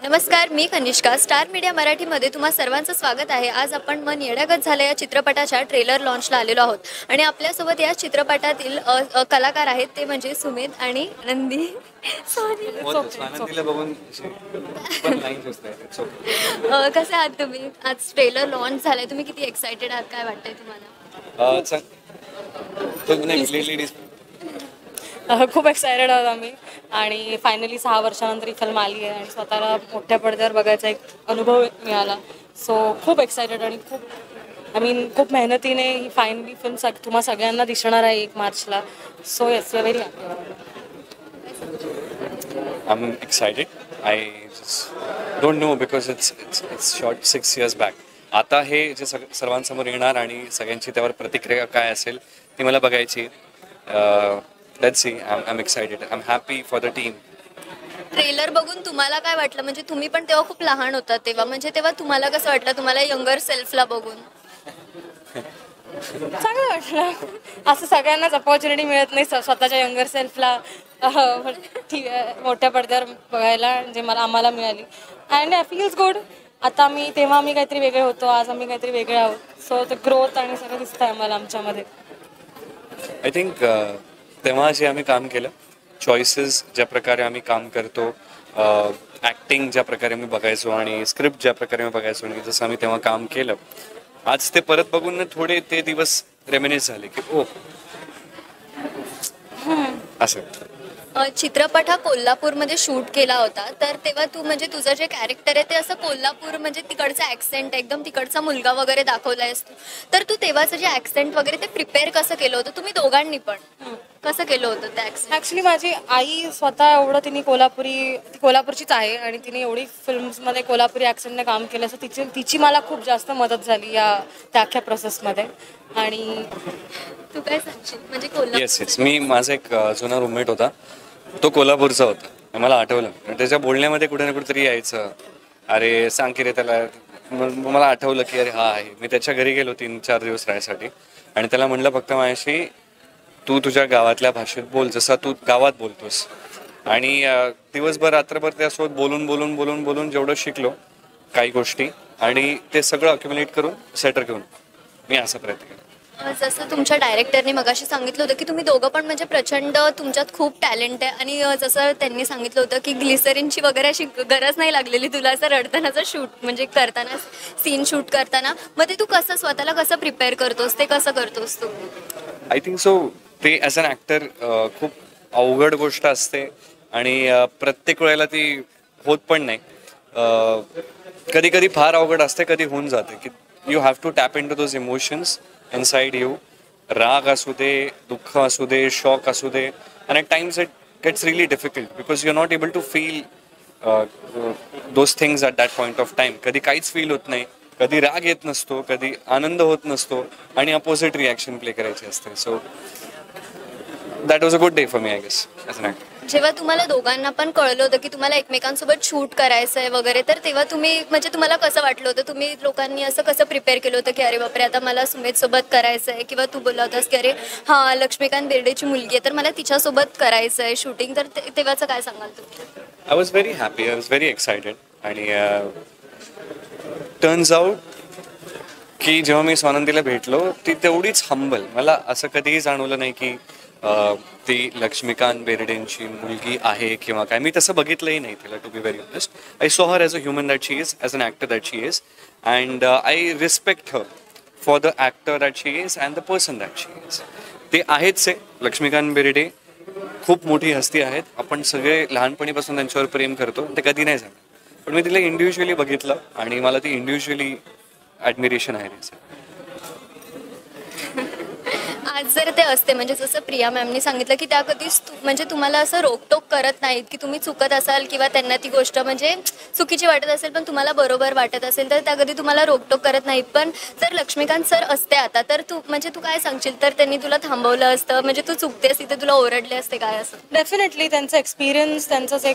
नमस्कार, मी Kanishka. Star media मराठीमध्ये तुम्हा सर्वांचं स्वागत आहे. आज आपण मन येड्यागत झालं या चित्रपटाच्या ट्रेलर लॉन्चला आलेलो आहोत आणि आपल्यासोबत या चित्रपटातील कलाकार आहेत, ते म्हणजे सुमेध आणि आनंदी. सॉरी. आनंदीला बघून पण लाईन्स असतात. कसे आहात तुम्ही? आज ट्रेलर लॉन्च झालाय, तुम्ही किती एक्साइटेड आहात? काय वाटतंय तुम्हाला? खूप एक्सायटेड आहोत आम्ही आणि फायनली 6 वर्षानंतर ही फिल्म आली आहे आणि स्वतःला मोठ्या पडद्यावर बघायचा एक अनुभव मिळाला. सो खूप एक्सायटेड आणि खूप मेहनतीने ही फायनली फिल्म तुम्हा सगळ्यांना दिसणार आहे 1 मार्चला. So yes, we are very happy. I'm excited. I just don't know because it's shot 6 years back. आता हे जे सर्वांसमोर येणार आणि सगळ्यांची त्यावर प्रतिक्रिया काय असेल ती मला बघायची. Let's see. I'm excited. I'm happy for the team. Trailer बघून तुम्हाला काय वाटलं? म्हणजे तुम्ही पण तेव्हा खूप लहान होता तेव्हा, म्हणजे तेव्हा तुम्हाला कसं वाटलं तुम्हाला यंगर सेल्फला बघून? चांगलं वाटलं. असं सगळ्यांनाच अपॉर्च्युनिटी मिळत नाही स्वतःच्या यंगर सेल्फला मोठ्या पडद्यावर बघायला, जे आम्हाला मिळाली. And I feels good. आता तेव्हा आम्ही काहीतरी वेगळे होतो, आज आम्ही काहीतरी वेगळे आहोत. सो द ग्रोथ आणि सगळं दिसतं आहे आम्हाला आमच्यामध्ये. आय थिंक तेव्हा जे आम्ही काम केलं, चॉईसेस ज्या प्रकारे आम्ही काम करतो, ॲक्टिंग ज्या प्रकारे आम्ही बघायचो आणि स्क्रिप्ट ज्या प्रकारे आम्ही बघायचो आणि जसं आम्ही तेव्हा काम केलं, आज ते परत बघून थोडे ते दिवस रेमिनिस झाले की ओ असं. चित्रपट हा कोल्हापूरमध्ये शूट केला होता, तर तेव्हा तू म्हणजे तुझं जे कॅरेक्टर आहे ते असं कोल्हापूर म्हणजे तिकडचा ॲक्सेंट एकदम तिकडचा मुलगा वगैरे दाखवलायस तू. तर तू तेव्हाचं जे ॲक्सेंट वगैरे ते प्रिपेअर कसं केलं होतं तुम्ही दोघांनी पण? कसं केलं होतं ते ॲक्सेंट? ॲक्च्युली माझी आई स्वतः एवढं ती कोल्हापूरचीच आहे आणि तिने एवढी फिल्म्समध्ये कोल्हापुरी ॲक्सेंटने काम केलं, असं तिची मला खूप जास्त मदत झाली त्या अख्ख्या प्रोसेसमध्ये. आणि तू काय सांगशील म्हणजे कोल्हापूर? येस, मी माझा एक जुना रूममेट होता, तो कोल्हापूरचा होता. मला आठवलं त्याच्या बोलण्यामध्ये कुठे ना कुठेतरी यायचं, अरे सांग की रे त्याला. मला आठवलं की अरे हा आहे. मी त्याच्या घरी गेलो 3-4 दिवस राहायसाठी आणि त्याला म्हणलं फक्त माझ्याशी तू तुझ्या गावातल्या भाषेत बोल जसा तू गावात बोलतोस. आणि दिवसभर रात्रभर त्यासोबत बोलून बोलून बोलून बोलून जेवढं शिकलो काही गोष्टी, आणि ते सगळं अक्युमुलेट करून सेटर घेऊन मी असा प्रयत्न केला. जसं तुमच्या डायरेक्टरने मगाशी सांगितलं होतं की तुम्ही दोघं पण म्हणजे प्रचंड तुमच्यात खूप टॅलेंट आहे, आणि जसं त्यांनी सांगितलं होतं की ग्लिसरीनची वगैरे अशी गरज नाही लागलेली तुला असं रडतानाचं शूट म्हणजे करताना, सीन शूट करताना. मग ते तू कसं स्वतःला कसं प्रिपेअर करतोस, ते कसं करतोस तू? आय थिंक सो ते ॲज अन ॲक्टर खूप अवघड गोष्ट असते आणि प्रत्येक वेळेला ती होत पण नाही. कधी कधी फार अवघड असते, कधी होऊन जाते की you have to tap in to those emotions inside you. राग असू दे, दुःख असू दे, शॉक असू दे, and at times it gets really difficult because you are not able to feel those things at that point of time. कधी काहीच फील होत नाही, कधी राग येत नसतो, कधी आनंद होत नसतो आणि अपोजिट रिॲक्शन प्ले करायची असते. So that was a good day for me I guess as an actor. जेव्हा तुम्हाला दोघांना पण कळलं होतं की तुम्हाला एकमेकांसोबत शूट करायचं आहे वगैरे, तर तेव्हा तुम्ही म्हणजे तुम्हाला कसं वाटलं होतं? तुम्ही लोकांनी असं कसं प्रिपेअर केलं होतं की अरे बापरे आता मला सुमेधसोबत करायचं आहे, किंवा तू बोलला होतास की अरे हां लक्ष्मीकांत बेर्डेची मुलगी आहे तर मला तिच्यासोबत करायचं आहे शूटिंग, तर तेव्हाचं काय सांगाल तुम्ही? I was very happy, I was very excited. आणि टर्न्स आउट की जेव्हा मी स्वानंदीला भेटलो ती तेवढीच हंबल. मला असं कधीही जाणवलं नाही की ती लक्ष्मीकांत बेर्डेंची मुलगी आहे किंवा काय. मी तसं बघितलंही नाही तिला, to be very honest. I saw her as a human that she is, as an actor that she is, and I respect her for the actor that she is and the person that she is. ते आहेच आहे. लक्ष्मीकांत बेर्डे खूप मोठी हस्ती आहेत, आपण सगळे लहानपणीपासून त्यांच्यावर प्रेम करतो, ते कधी नाही झालं. पण मी तिला इंडिव्हिज्युअली बघितलं आणि मला ती इंडिव्हिज्युअली ॲडमिरेशन आहे तिचं. आज जर ते असते म्हणजे जसं प्रिया मॅमनी सांगितलं की त्या कधीच म्हणजे तुम्हाला असं रोकटोक करत नाहीत की तुम्ही चुकत असाल किंवा त्यांना ती गोष्ट म्हणजे चुकीची वाटत असेल पण तुम्हाला बरोबर वाटत असेल तर त्या कधी तुम्हाला रोकटोक करत नाहीत. पण जर लक्ष्मीकांत सर असते आता तर तू काय सांगशील? तर त्यांनी तुला थांबवलं असतं म्हणजे तू चुकतेस तिथे तुला ओरडले असते काय असं? डेफिनेटली त्यांचा एक्सपिरियन्स, त्यांचं जे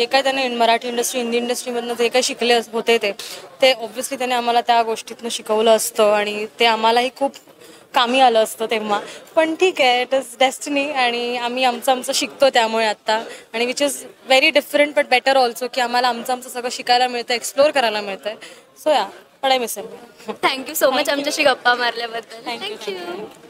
काय त्याने मराठी इंडस्ट्री, हिंदी इंडस्ट्रीमधनं जे काही शिकले होते ते ऑब्व्हियसली त्याने आम्हाला त्या गोष्टीतनं शिकवलं असतं आणि ते आम्हालाही खूप कामी आलं असतं तेव्हा. पण ठीक आहे, इट इज डेस्टिनी आणि आम्ही आमचं शिकतो त्यामुळे आत्ता, आणि which is very different but better also, की आम्हाला आमचं सगळं शिकायला मिळतं, एक्सप्लोअर करायला मिळतं. सो या, पण I miss him. Thank you so much आमच्याशी गप्पा मारल्याबद्दल. थँक्यू. थँक्यू.